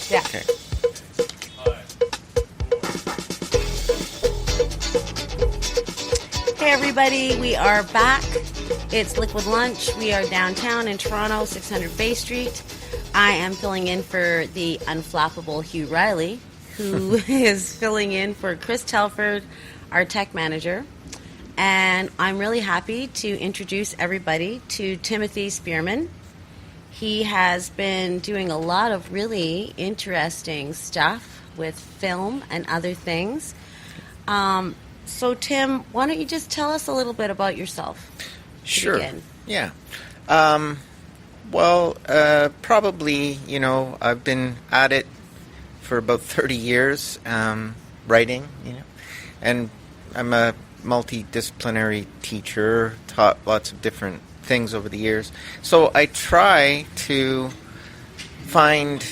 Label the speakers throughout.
Speaker 1: Yeah.
Speaker 2: Okay.
Speaker 1: Hey everybody, we are back. It's Liquid Lunch. We are downtown in Toronto, 600 Bay Street. I am filling in for the unflappable Hugh Riley, who is filling in for Chris Telford, our tech manager. And I'm really happy to introduce everybody to Timothy Spearman. He has been doing a lot of really interesting stuff with film and other things. So, Tim, why don't you just tell us a little bit about yourself?
Speaker 2: Sure.
Speaker 1: Begin.
Speaker 2: Yeah. Probably, I've been at it for about 30 years, writing, and I'm a multidisciplinary teacher, taught lots of different things over the years. So I try to find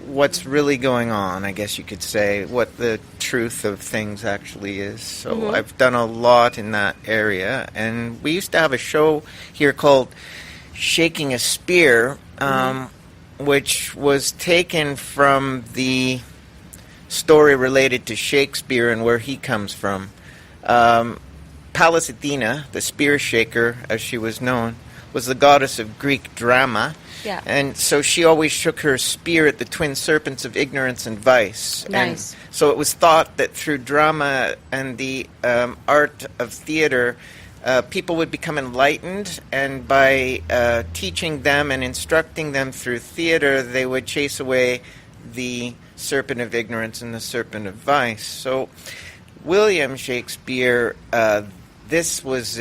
Speaker 2: what's really going on, I guess you could say, what the truth of things actually is. So I've done a lot in that area. And we used to have a show here called Shaking a Spear, which was taken from the story related to Shakespeare and where he comes from. Pallas Athena, the spear shaker, as she was known, was the goddess of Greek drama.
Speaker 1: Yeah.
Speaker 2: And so she always shook her spear at the twin serpents of ignorance and vice.
Speaker 1: Nice.
Speaker 2: And so it was thought that through drama and the art of theater, people would become enlightened, and by teaching them and instructing them through theater, they would chase away the serpent of ignorance and the serpent of vice. So William Shakespeare, this was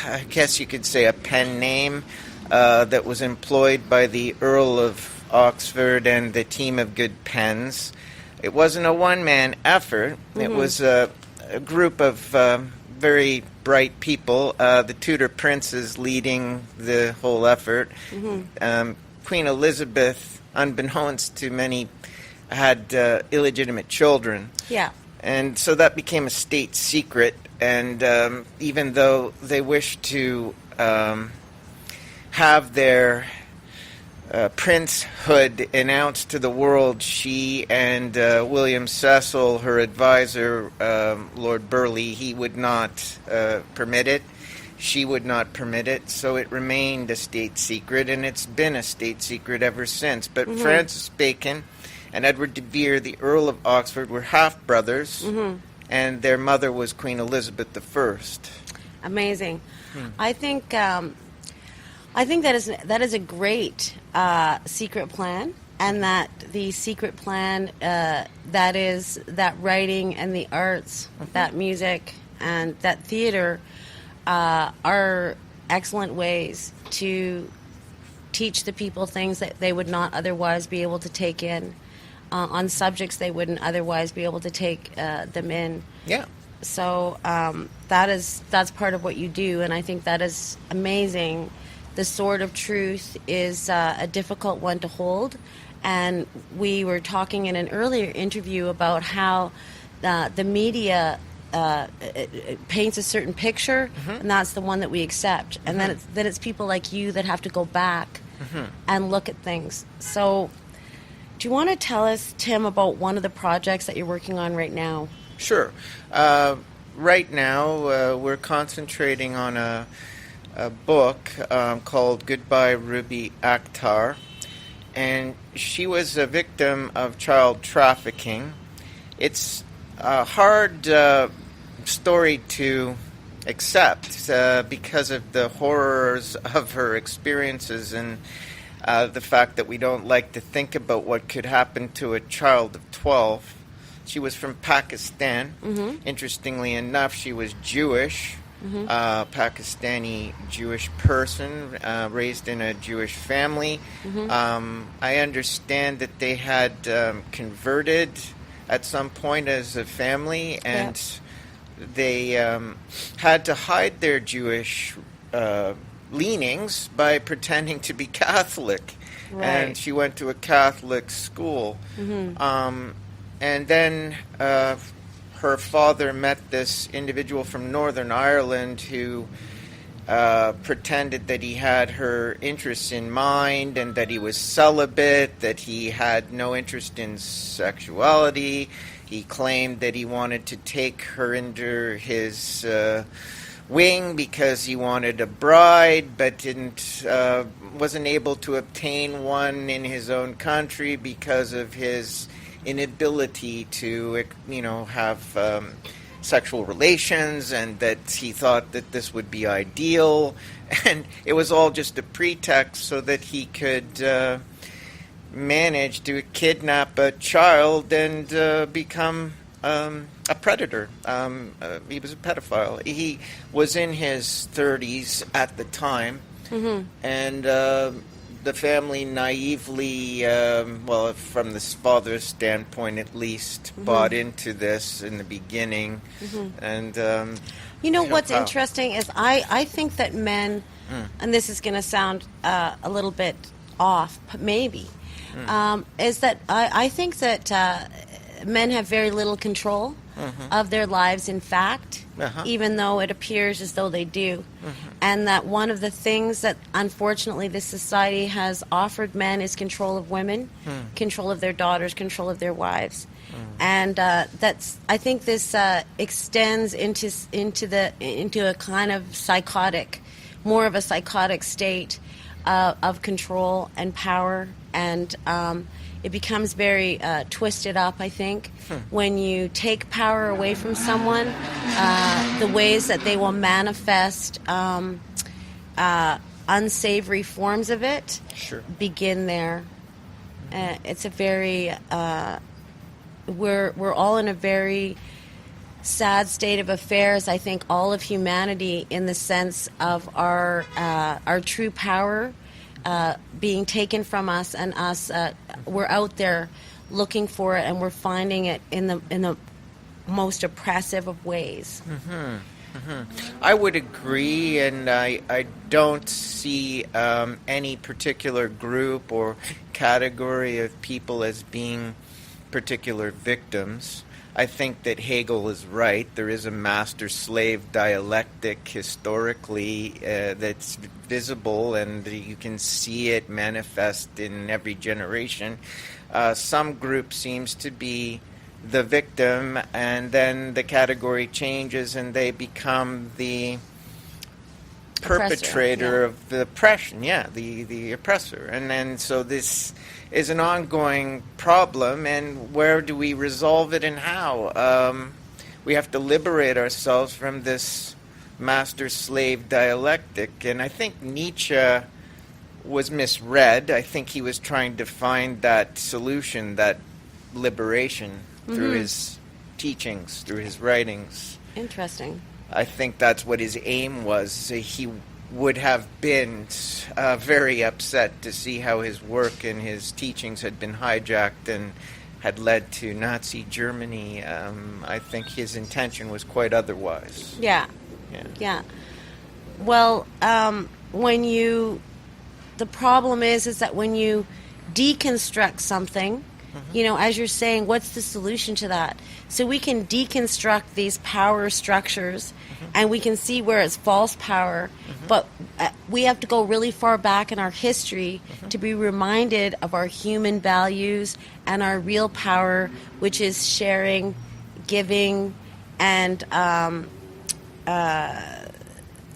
Speaker 2: I guess you could say, a pen name that was employed by the Earl of Oxford and the team of good pens. It wasn't a one-man effort. It was a group of very bright people, the Tudor princes leading the whole effort. Queen Elizabeth, unbeknownst to many, had illegitimate children.
Speaker 1: Yeah.
Speaker 2: And so that became a state secret. And even though they wished to have their princehood announced to the world, she and William Cecil, her advisor, Lord Burleigh, he would not permit it. She would not permit it, so it remained a state secret, and it's been a state secret ever since. But Francis Bacon and Edward de Vere, the Earl of Oxford, were half-brothers, and their mother was Queen Elizabeth I.
Speaker 1: Amazing. I think that is a great secret plan, and that the secret plan that is that writing and the arts, that music and that theater are excellent ways to teach the people things that they would not otherwise be able to take in, on subjects they wouldn't otherwise be able to take them in.
Speaker 2: Yeah.
Speaker 1: So that's part of what you do, and I think that is amazing. The sword of truth is a difficult one to hold, and we were talking in an earlier interview about how the media it paints a certain picture, and that's the one that we accept, and then it's people like you that have to go back and look at things. So do you want to tell us, Tim, about one of the projects that you're working on right now?
Speaker 2: Sure. Right now, we're concentrating on a book called Goodbye, Ruby Akhtar. And she was a victim of child trafficking. It's a hard story to accept because of the horrors of her experiences and the fact that we don't like to think about what could happen to a child of 12. She was from Pakistan. Interestingly enough, she was Jewish, Pakistani Jewish person, raised in a Jewish family. I understand that they had converted at some point as a family, and they had to hide their Jewish leanings by pretending to be Catholic.
Speaker 1: Right.
Speaker 2: And she went to a Catholic school. And then her father met this individual from Northern Ireland who pretended that he had her interests in mind and that he was celibate, that he had no interest in sexuality. He claimed that he wanted to take her under his wing because he wanted a bride, but wasn't able to obtain one in his own country because of his inability to, have sexual relations, and that he thought that this would be ideal, and it was all just a pretext so that he could manage to kidnap a child and become a predator. He was a pedophile. He was in his 30s at the time, and the family naively, from the father's standpoint at least, bought into this in the beginning. And
Speaker 1: what's interesting is I think that men, and this is going to sound a little bit off, but maybe, is that I think that men have very little control of their lives, in fact, even though it appears as though they do. And that one of the things that, unfortunately, this society has offered men is control of women, control of their daughters, control of their wives. And I think this extends into a kind of psychotic, more of a psychotic state of control and power, and it becomes very twisted up, I think, when you take power away from someone. The ways that they will manifest unsavory forms of it begin there. It's a very we're all in a very sad state of affairs. I think all of humanity, in the sense of our true power being taken from us, and us we're out there looking for it, and we're finding it in the most oppressive of ways.
Speaker 2: I would agree, and I don't see any particular group or category of people as being particular victims. I think that Hegel is right. There is a master-slave dialectic historically that's visible, and you can see it manifest in every generation. Some group seems to be the victim, and then the category changes and they become the perpetrator of the oppression, the oppressor. And then so this is an ongoing problem, and where do we resolve it and how? We have to liberate ourselves from this master-slave dialectic, and I think Nietzsche was misread. I think he was trying to find that solution, that liberation, through his teachings, through his writings.
Speaker 1: Interesting.
Speaker 2: I think that's what his aim was. He would have been very upset to see how his work and his teachings had been hijacked and had led to Nazi Germany. I think his intention was quite otherwise.
Speaker 1: Yeah. Well, the problem is that when you deconstruct something, as you're saying, what's the solution to that? So we can deconstruct these power structures, and we can see where it's false power, but we have to go really far back in our history to be reminded of our human values and our real power, which is sharing, giving, and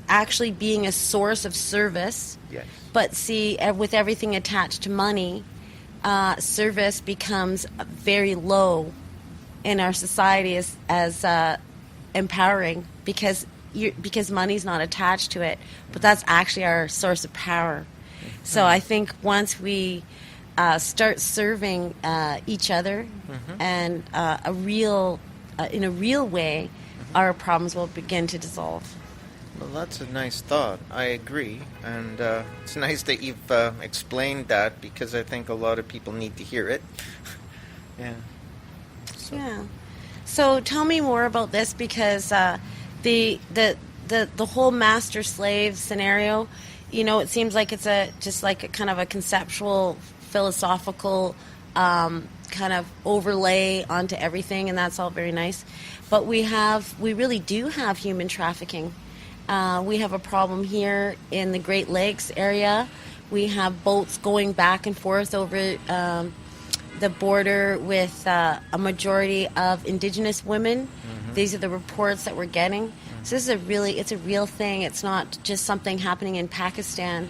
Speaker 1: actually being a source of service.
Speaker 2: Yes.
Speaker 1: But see, with everything attached to money, service becomes very low in our society as empowering, because money's not attached to it, but that's actually our source of power. So I think once we start serving each other and in a real way, our problems will begin to dissolve.
Speaker 2: Well, that's a nice thought. I agree. And it's nice that you've explained that, because I think a lot of people need to hear it.
Speaker 1: So tell me more about this, because the whole master-slave scenario, it seems like it's just like a kind of a conceptual, philosophical kind of overlay onto everything, and that's all very nice. But we really do have human trafficking. We have a problem here in the Great Lakes area. We have boats going back and forth over the border with a majority of Indigenous women. These are the reports that we're getting. So this is it's a real thing. It's not just something happening in Pakistan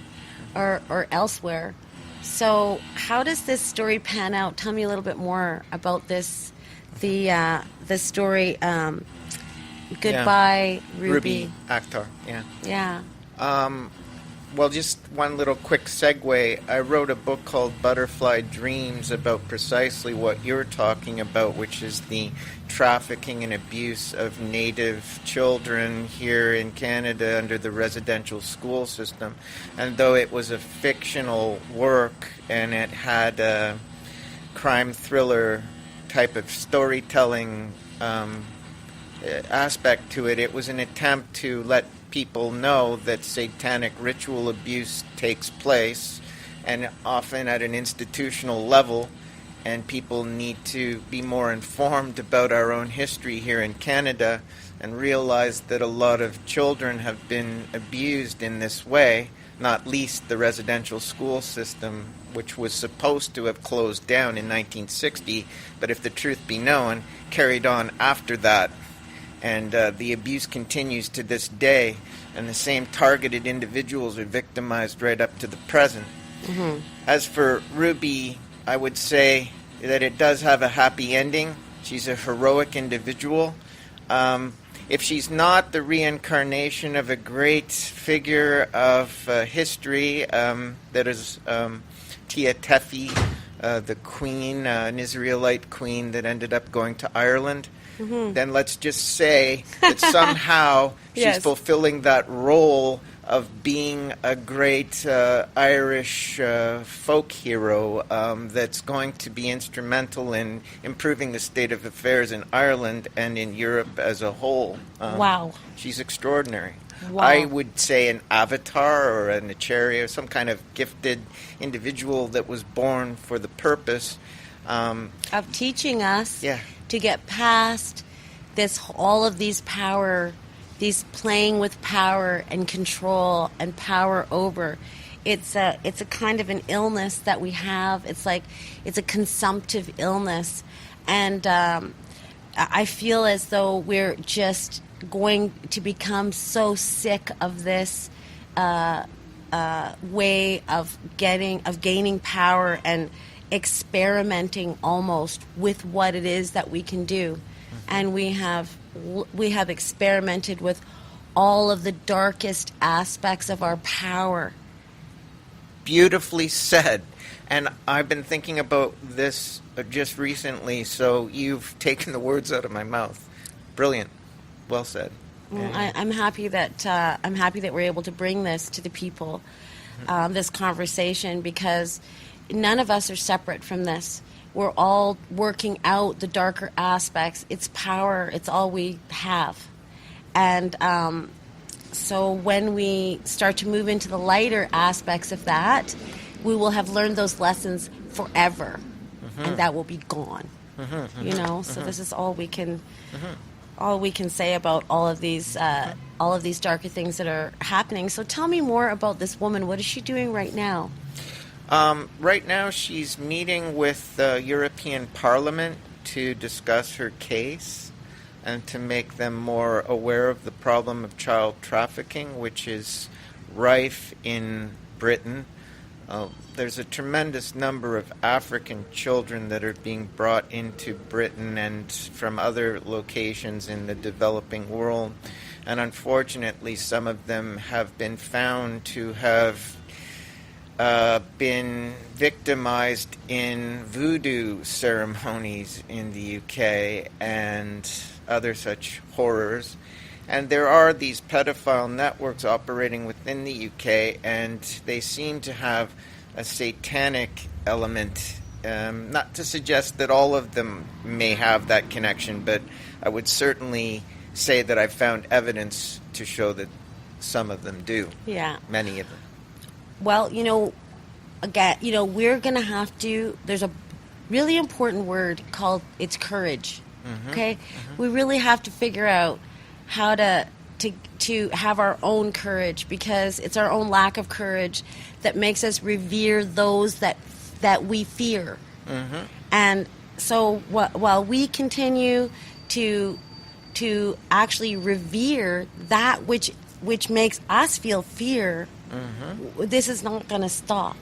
Speaker 1: or elsewhere. So how does this story pan out? Tell me a little bit more about this, the story, Goodbye, Ruby.
Speaker 2: Akhtar, yeah.
Speaker 1: Yeah.
Speaker 2: Well, just one little quick segue. I wrote a book called Butterfly Dreams about precisely what you're talking about, which is the trafficking and abuse of Native children here in Canada under the residential school system. And though it was a fictional work and it had a crime thriller type of storytelling aspect to it, it was an attempt to let people know that satanic ritual abuse takes place, and often at an institutional level, and people need to be more informed about our own history here in Canada and realize that a lot of children have been abused in this way, not least the residential school system, which was supposed to have closed down in 1960, but if the truth be known, carried on after that. And the abuse continues to this day, and the same targeted individuals are victimized right up to the present. As for Ruby, I would say that it does have a happy ending. She's a heroic individual. If she's not the reincarnation of a great figure of history, that is Tia Tefi, the queen, an Israelite queen that ended up going to Ireland, then let's just say that somehow she's fulfilling that role of being a great Irish folk hero that's going to be instrumental in improving the state of affairs in Ireland and in Europe as a whole.
Speaker 1: Wow.
Speaker 2: She's extraordinary.
Speaker 1: Wow.
Speaker 2: I would say an avatar or an Acharya, or some kind of gifted individual that was born for the purpose
Speaker 1: of teaching us
Speaker 2: yeah.
Speaker 1: to get past all of these playing with power and control and power over. It's a kind of an illness that we have. It's a consumptive illness, and I feel as though we're just going to become so sick of this way of gaining power and experimenting almost with what it is that we can do. And we have experimented with all of the darkest aspects of our power.
Speaker 2: Beautifully said. And I've been thinking about this just recently, so you've taken the words out of my mouth. Brilliant. Well said.
Speaker 1: Well, I'm happy that we're able to bring this to the people, this conversation, because none of us are separate from this. We're all working out the darker aspects. It's power. It's all we have. And so when we start to move into the lighter aspects of that, we will have learned those lessons forever, and that will be gone. So this is all we can say about all of these darker things that are happening. So tell me more about this woman. What is she doing right now?
Speaker 2: Right now she's meeting with the European Parliament to discuss her case and to make them more aware of the problem of child trafficking, which is rife in Britain. There's a tremendous number of African children that are being brought into Britain and from other locations in the developing world. And unfortunately, some of them have been found to have been victimized in voodoo ceremonies in the UK and other such horrors. And there are these pedophile networks operating within the UK, and they seem to have a satanic element. Not to suggest that all of them may have that connection, but I would certainly say that I've found evidence to show that some of them do.
Speaker 1: Yeah.
Speaker 2: Many of them.
Speaker 1: Well, again, we're going to have to, there's a really important word called, it's courage. Okay? We really have to figure out how to to have our own courage, because it's our own lack of courage that makes us revere those that we fear.
Speaker 2: Mm-hmm.
Speaker 1: And so while we continue to actually revere that which makes us feel fear, this is not going to stop.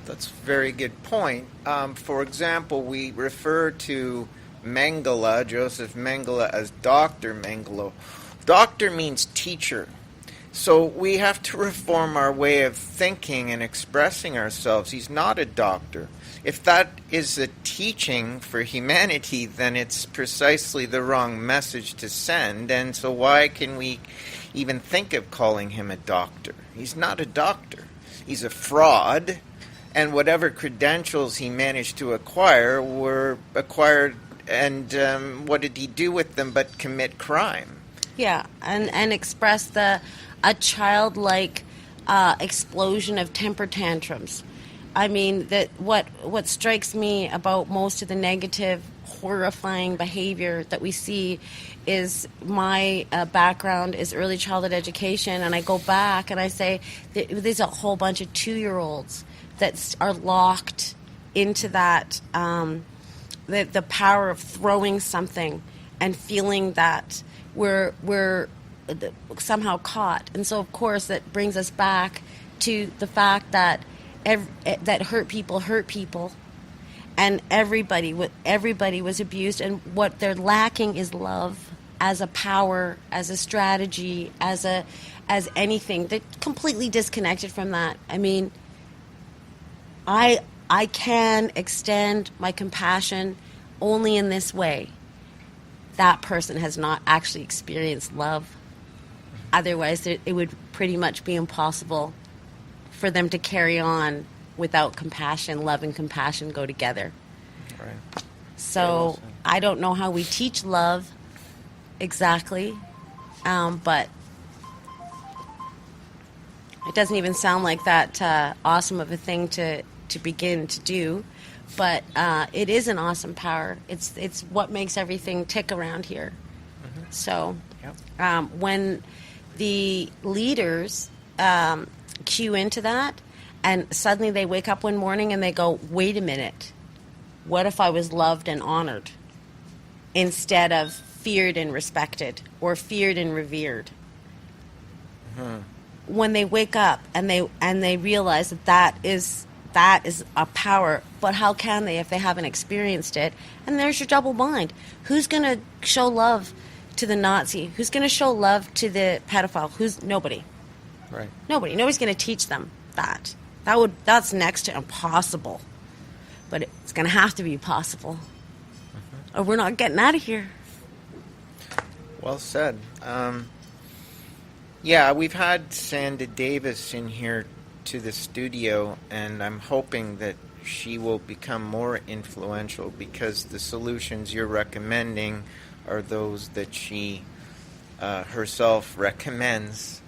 Speaker 2: That's a very good point. For example, we refer to Mengele, Joseph Mengele, as Dr. Mengele. Doctor means teacher. So we have to reform our way of thinking and expressing ourselves. He's not a doctor. If that is a teaching for humanity, then it's precisely the wrong message to send. And so why can we even think of calling him a doctor? He's not a doctor. He's a fraud. And whatever credentials he managed to acquire were acquired, and what did he do with them but commit crime?
Speaker 1: Yeah, and express a childlike explosion of temper tantrums. I mean, that what strikes me about most of the negative, horrifying behavior that we see is my background is early childhood education, and I go back and I say there's a whole bunch of 2-year-olds that are locked into that, the power of throwing something and feeling that we're somehow caught. And so, of course, that brings us back to the fact that that hurt people, and everybody was abused, and what they're lacking is love as a power, as a strategy, as anything. They're completely disconnected from that. I mean, I can extend my compassion only in this way. That person has not actually experienced love. Otherwise, it would pretty much be impossible for them to carry on without compassion. Love and compassion go together.
Speaker 2: Right.
Speaker 1: So I don't know how we teach love exactly, but it doesn't even sound like that awesome of a thing to begin to do. But it is an awesome power. It's what makes everything tick around here. Mm-hmm. So when the leaders cue into that, and suddenly they wake up one morning and they go, wait a minute, what if I was loved and honored instead of feared and respected, or feared and revered? Mm-hmm. When they wake up and they realize that is a power, but how can they if they haven't experienced it? And there's your double bind. Who's going to show love to the Nazi? Who's going to show love to the pedophile? Nobody.
Speaker 2: Right.
Speaker 1: Nobody's going to teach them that. That's next to impossible. But it's going to have to be possible, or we're not getting out of here.
Speaker 2: Well said. Yeah, we've had Sanda Davis in here to the studio, and I'm hoping that she will become more influential, because the solutions you're recommending are those that she herself recommends.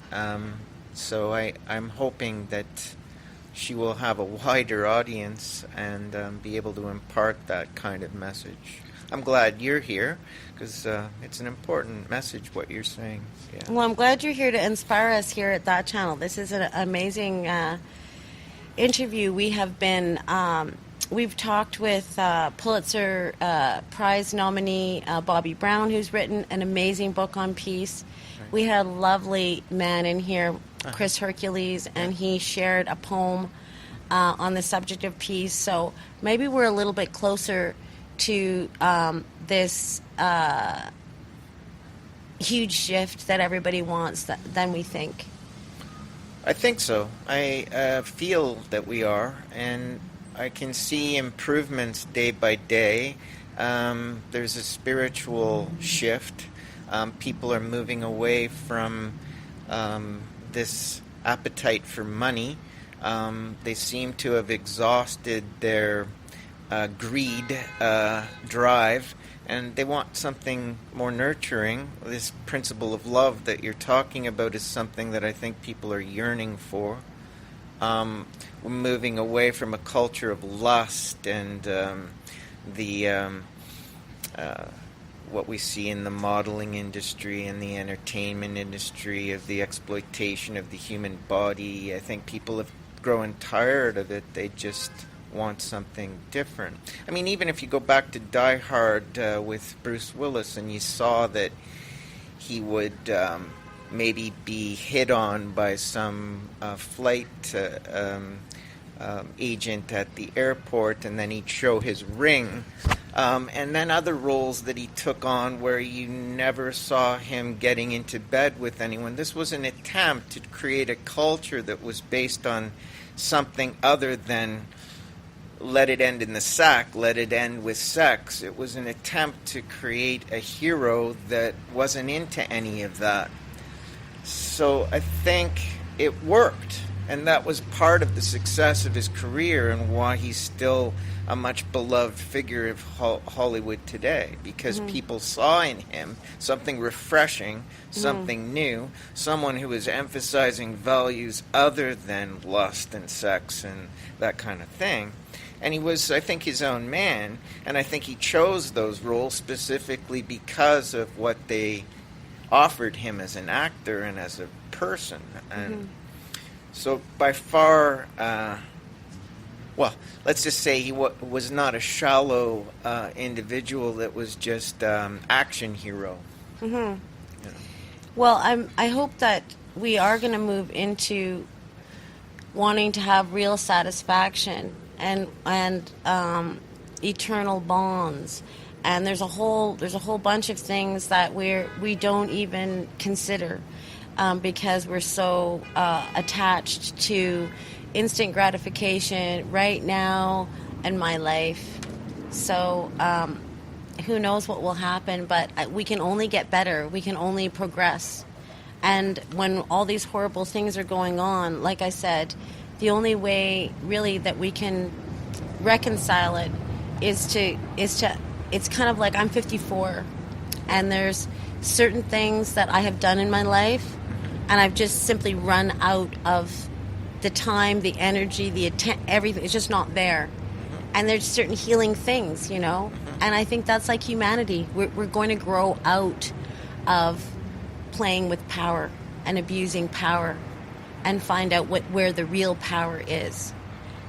Speaker 2: So I'm hoping that she will have a wider audience and be able to impart that kind of message. I'm glad you're here, because it's an important message what you're saying. Yeah.
Speaker 1: Well, I'm glad you're here to inspire us here at that channel. This is an amazing interview. We've talked with Pulitzer Prize nominee Bobby Brown, who's written an amazing book on peace. Right. We had a lovely man in here, Chris Hercules, and he shared a poem on the subject of peace. So maybe we're a little bit closer to this huge shift that everybody wants than we think.
Speaker 2: I think so. I feel that we are, and I can see improvements day by day. There's a spiritual shift. People are moving away from this appetite for money. They seem to have exhausted their greed drive, and they want something more nurturing. This principle of love that you're talking about is something that I think people are yearning for. We're moving away from a culture of lust and the what we see in the modeling industry and the entertainment industry of the exploitation of the human body. I think people have grown tired of it. They just want something different. I mean, even if you go back to Die Hard with Bruce Willis, and you saw that he would maybe be hit on by some flight agent at the airport, and then he'd show his ring. And then other roles that he took on where you never saw him getting into bed with anyone. This was an attempt to create a culture that was based on something other than let it end in the sack, let it end with sex. It was an attempt to create a hero that wasn't into any of that. So I think it worked. And that was part of the success of his career and why he's still a much beloved figure of Hollywood today. Because people saw in him something refreshing, something new, someone who was emphasizing values other than lust and sex and that kind of thing. And he was, I think, his own man. And I think he chose those roles specifically because of what they offered him as an actor and as a person. And so by far, well, let's just say he was not a shallow individual that was just action hero.
Speaker 1: Mm-hmm. Yeah. Well, I hope that we are going to move into wanting to have real satisfaction and eternal bonds. And there's a whole bunch of things that we don't even consider. Because we're so attached to instant gratification right now in my life. So who knows what will happen, but we can only get better. We can only progress. And when all these horrible things are going on, like I said, the only way really that we can reconcile it is to it's kind of like I'm 54 and there's certain things that I have done in my life and I've just simply run out of the time, the energy, the everything. It's just not there. And there's certain healing things, and I think that's like humanity. We're going to grow out of playing with power and abusing power and find out where the real power is.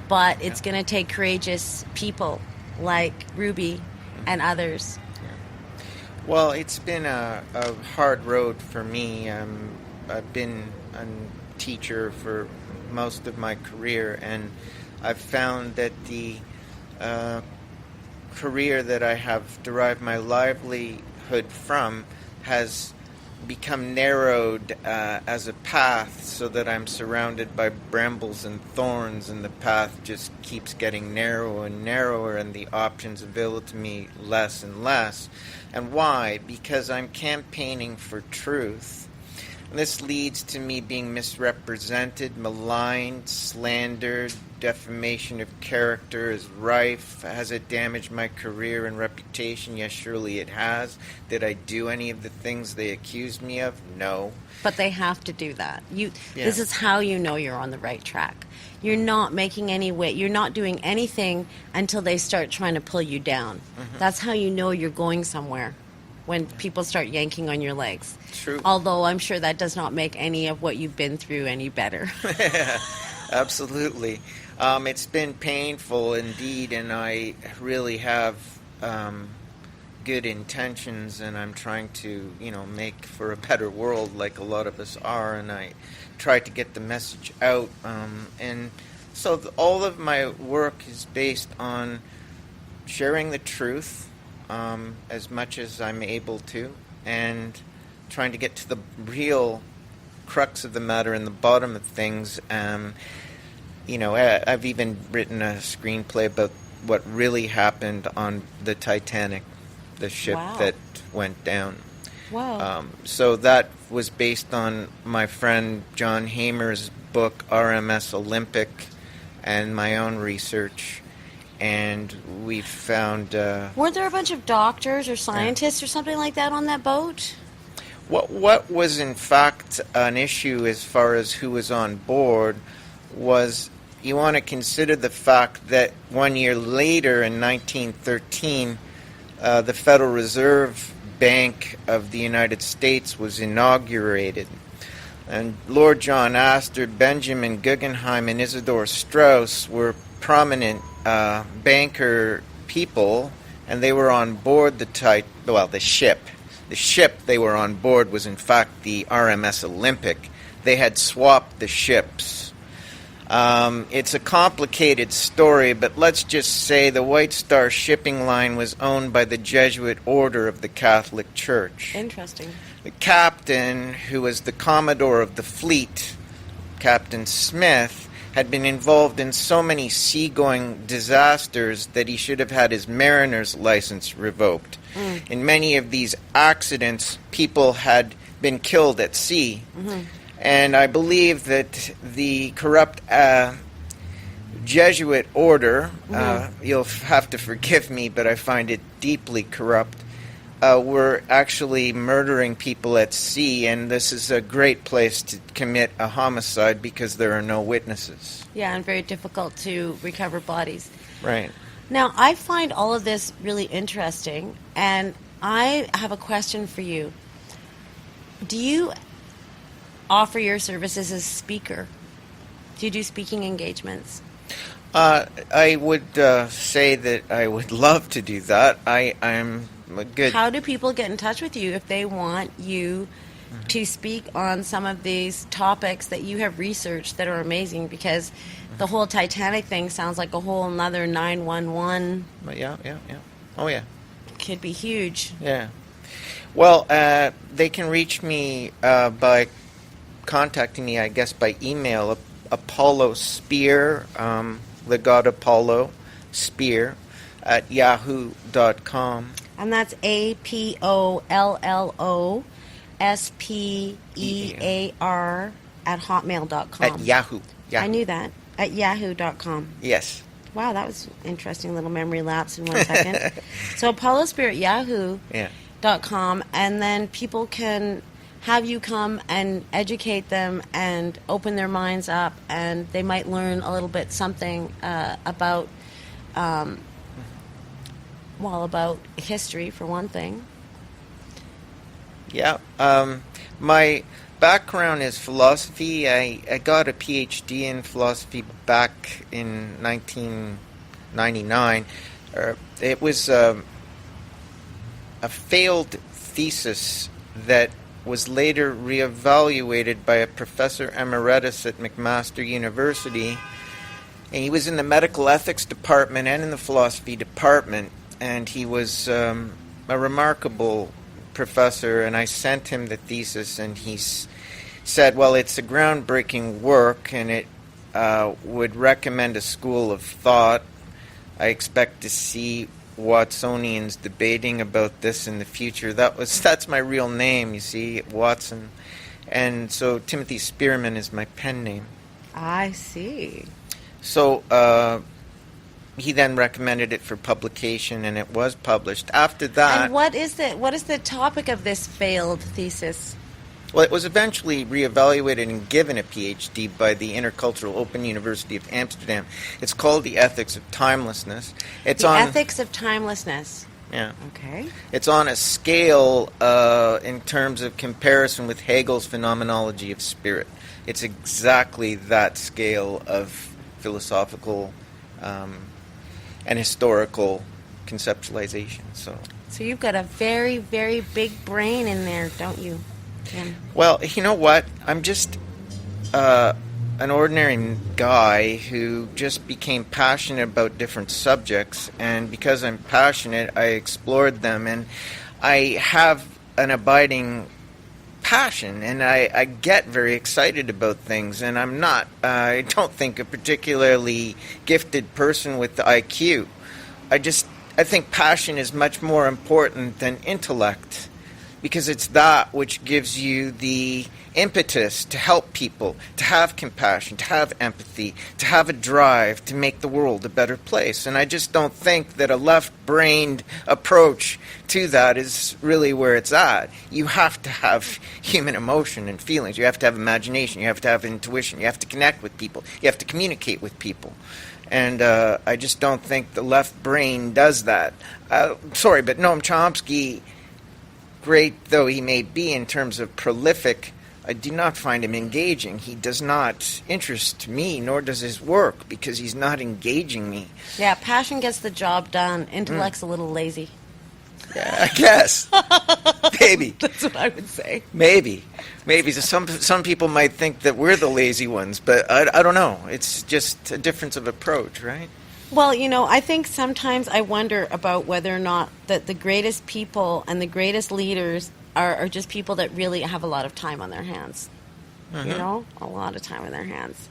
Speaker 1: But it's going to take courageous people like Ruby and others.
Speaker 2: Well, it's been a hard road for me. I've been a teacher for most of my career, and I've found that the career that I have derived my livelihood from has become narrowed as a path, so that I'm surrounded by brambles and thorns, and the path just keeps getting narrower and narrower, and the options available to me less and less. And why? Because I'm campaigning for truth. And this leads to me being misrepresented, maligned, slandered. Defamation of character is rife. Has it damaged my career and reputation? Yes, surely it has. Did I do any of the things they accused me of? No.
Speaker 1: But they have to do that. This is how you know you're on the right track. You're not making any way. You're not doing anything until they start trying to pull you down. Mm-hmm. That's how you know you're going somewhere. When people start yanking on your legs.
Speaker 2: True.
Speaker 1: Although I'm sure that does not make any of what you've been through any better.
Speaker 2: Absolutely. It's been painful indeed, and I really have good intentions, and I'm trying to, make for a better world like a lot of us are, and I try to get the message out. And so all of my work is based on sharing the truth, as much as I'm able to, and trying to get to the real crux of the matter and the bottom of things. I've even written a screenplay about what really happened on the Titanic, the ship that went down.
Speaker 1: Wow.
Speaker 2: So that was based on my friend John Hamer's book, RMS Olympic, and my own research. And we found...
Speaker 1: Weren't there a bunch of doctors or scientists or something like that on that boat?
Speaker 2: What was in fact an issue as far as who was on board was you want to consider the fact that 1 year later in 1913, the Federal Reserve Bank of the United States was inaugurated. And Lord John Astor, Benjamin Guggenheim, and Isidor Straus were prominent banker people, and they were on board the ship. The ship they were on board was in fact the RMS Olympic. They had swapped the ships. It's a complicated story, but let's just say the White Star shipping line was owned by the Jesuit Order of the Catholic Church.
Speaker 1: Interesting.
Speaker 2: The captain, who was the Commodore of the fleet, Captain Smith, had been involved in so many seagoing disasters that he should have had his mariner's license revoked. In many of these accidents, people had been killed at sea. And I believe that the corrupt Jesuit order, you'll have to forgive me, but I find it deeply corrupt, were actually murdering people at sea, and this is a great place to commit a homicide because there are no witnesses.
Speaker 1: Yeah, and very difficult to recover bodies.
Speaker 2: Right.
Speaker 1: Now, I find all of this really interesting, and I have a question for you. Do you offer your services as speaker? Do you do speaking engagements?
Speaker 2: I would say that I would love to do that. I'm a good...
Speaker 1: How do people get in touch with you if they want you to speak on some of these topics that you have researched that are amazing? Because the whole Titanic thing sounds like a whole another 911.
Speaker 2: Yeah. Oh, yeah.
Speaker 1: Could be huge.
Speaker 2: Yeah. Well, they can reach me by contacting me, I guess, by email. Apollo Spear, the god Apollo, Spear, at yahoo.com.
Speaker 1: And that's APOLLOSPEAR at hotmail.com.
Speaker 2: At Yahoo.
Speaker 1: I knew that. At yahoo.com.
Speaker 2: Yes.
Speaker 1: Wow, that was interesting little memory lapse in 1 second. So Apollo Spear at yahoo.com, and then people can have you come and educate them and open their minds up, and they might learn a little bit something about history, for one thing.
Speaker 2: Yeah. My background is philosophy. I got a PhD in philosophy back in 1999. It was a failed thesis that was later reevaluated by a professor emeritus at McMaster University. And he was in the medical ethics department and in the philosophy department. And he was a remarkable professor, and I sent him the thesis, and he said, well, it's a groundbreaking work, and it would recommend a school of thought. I expect to see Watsonians debating about this in the future. That's my real name, you see, Watson. And so Timothy Spearman is my pen name.
Speaker 1: I see.
Speaker 2: So he then recommended it for publication, and it was published. After that...
Speaker 1: And what is the topic of this failed thesis?
Speaker 2: Well, it was eventually reevaluated and given a PhD by the Intercultural Open University of Amsterdam. It's called The Ethics of Timelessness.
Speaker 1: Ethics of Timelessness.
Speaker 2: Yeah.
Speaker 1: Okay.
Speaker 2: It's on a scale in terms of comparison with Hegel's phenomenology of spirit. It's exactly that scale of philosophical and historical conceptualization. So
Speaker 1: you've got a very, very big brain in there, don't you, Tim?
Speaker 2: Well, you know what? I'm just an ordinary guy who just became passionate about different subjects, and because I'm passionate, I explored them, and I have an abiding passion, and I get very excited about things, and I don't think a particularly gifted person with the IQ. I think passion is much more important than intellect, because it's that which gives you the impetus to help people, to have compassion, to have empathy, to have a drive to make the world a better place. And I just don't think that a left-brained approach to that is really where it's at. You have to have human emotion and feelings. You have to have imagination. You have to have intuition. You have to connect with people. You have to communicate with people. And I just don't think the left brain does that. Sorry, but Noam Chomsky great though he may be in terms of prolific, I do not find him engaging. He does not interest me, nor does his work, because he's not engaging me.
Speaker 1: Yeah, passion gets the job done. Intellect's a little lazy.
Speaker 2: Yeah, I guess. Maybe.
Speaker 1: That's what I would say.
Speaker 2: Maybe. So some people might think that we're the lazy ones, but I don't know. It's just a difference of approach, right?
Speaker 1: Well, I think sometimes I wonder about whether or not that the greatest people and the greatest leaders are just people that really have a lot of time on their hands. A lot of time on their hands.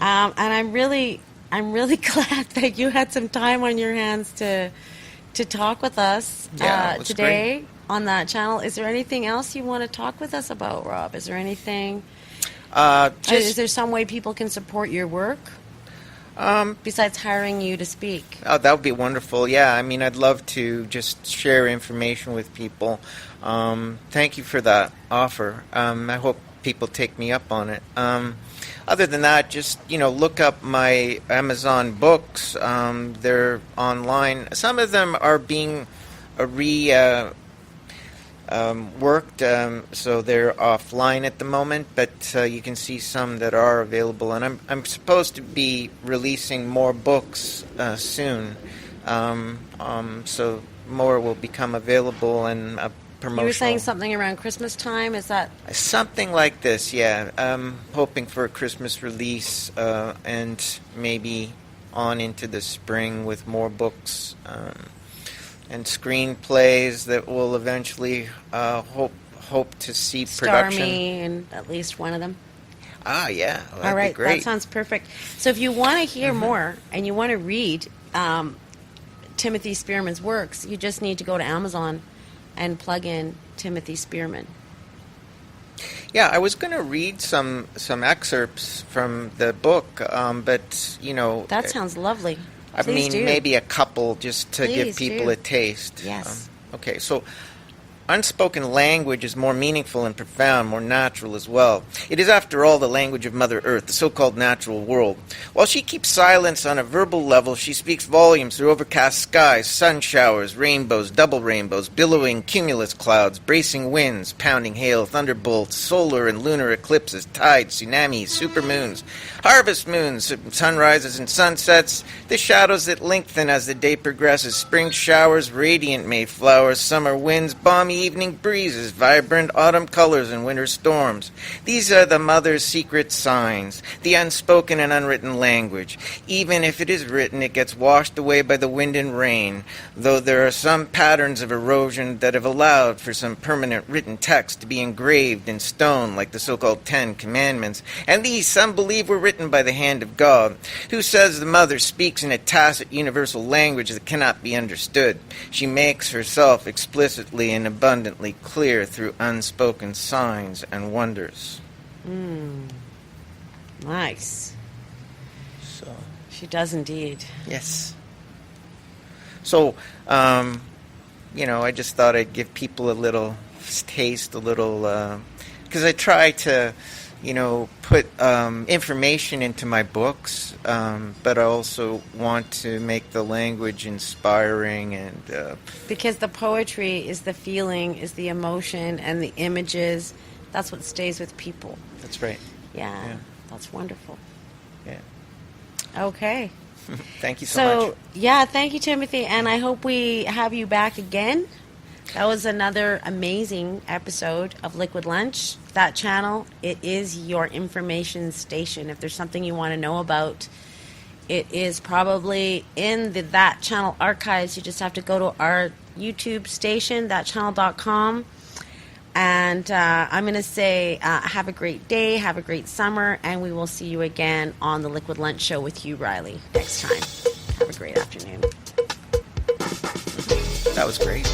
Speaker 1: And I'm really glad that you had some time on your hands to talk with us today
Speaker 2: great.
Speaker 1: On that channel. Is there anything else you want to talk with us about, Rob? Is there anything? Is there some way people can support your work? Besides hiring you to speak.
Speaker 2: Oh, that would be wonderful. Yeah, I mean, I'd love to just share information with people. Thank you for that offer. I hope people take me up on it. Other than that, just, look up my Amazon books. They're online. Some of them are being worked, so they're offline at the moment, but you can see some that are available. And I'm supposed to be releasing more books soon, so more will become available and promotional.
Speaker 1: You were saying something around Christmas time, is that?
Speaker 2: Something like this, yeah. I'm hoping for a Christmas release and maybe on into the spring with more books. And screenplays that will eventually hope to see production.
Speaker 1: Star me in at least one of them.
Speaker 2: Ah, yeah. Well,
Speaker 1: all right,
Speaker 2: be great.
Speaker 1: That sounds perfect. So if you want to hear more and you want to read Timothy Spearman's works, you just need to go to Amazon and plug in Timothy Spearman.
Speaker 2: Yeah, I was going to read some excerpts from the book, but
Speaker 1: that sounds lovely.
Speaker 2: I
Speaker 1: Please
Speaker 2: mean,
Speaker 1: do.
Speaker 2: maybe a couple just to give people a taste.
Speaker 1: Yes.
Speaker 2: Okay, so unspoken language is more meaningful and profound, more natural as well. It is, after all, the language of Mother Earth, the so-called natural world. While she keeps silence on a verbal level, she speaks volumes through overcast skies, sun showers, rainbows, double rainbows, billowing cumulus clouds, bracing winds, pounding hail, thunderbolts, solar and lunar eclipses, tides, tsunamis, supermoons, harvest moons, sunrises and sunsets, the shadows that lengthen as the day progresses, spring showers, radiant Mayflowers, summer winds, balmy evening breezes, vibrant autumn colors, and winter storms. These are the mother's secret signs, the unspoken and unwritten language. Even if it is written, it gets washed away by the wind and rain, though there are some patterns of erosion that have allowed for some permanent written text to be engraved in stone, like the so-called 10 Commandments, and these some believe were written by the hand of God, who says the mother speaks in a tacit universal language that cannot be understood. She makes herself explicitly and abundantly clear through unspoken signs and wonders.
Speaker 1: Nice.
Speaker 2: So
Speaker 1: She does indeed.
Speaker 2: yes. So, I just thought I'd give people a little taste, because I try to, put information into my books, but I also want to make the language inspiring and...
Speaker 1: Because the poetry is the feeling, is the emotion, and the images. That's what stays with people.
Speaker 2: That's right.
Speaker 1: Yeah. That's wonderful.
Speaker 2: Yeah.
Speaker 1: Okay.
Speaker 2: Thank you so much.
Speaker 1: Yeah, thank you, Timothy, and I hope we have you back again. That was another amazing episode of Liquid Lunch. That channel, it is your information station. If there's something you want to know about, it is probably in the That Channel archives. You just have to go to our YouTube station, thatchannel.com. And I'm going to say have a great day, have a great summer, and we will see you again on the Liquid Lunch Show with you, Riley, next time. Have a great afternoon.
Speaker 2: That was great.